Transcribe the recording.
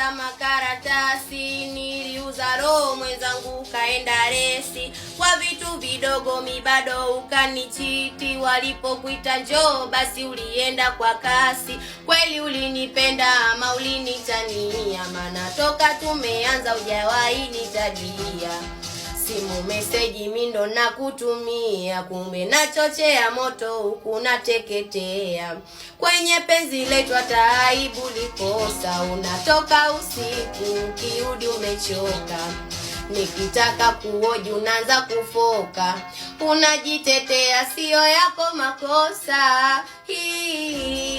za makaratasi, niliuza roho mwenzangu kaenda resi. Kwa vitu vidogo mi bado ukanichiti, walipokuita njoo basi ulienda kwa kasi. Kweli ulinipenda ama ulinitania, maana toka tumeanza hujawahi nitabia. Simu meseji mindo na kutumia, kumbe nachochea moto huku nateketea. Kwenye penzi letu hata aibu likosa, unatoka usiku ukirudi umechoka. Nikitaka kuoji unaanza kufoka, unajitetea sio yako makosa. Hii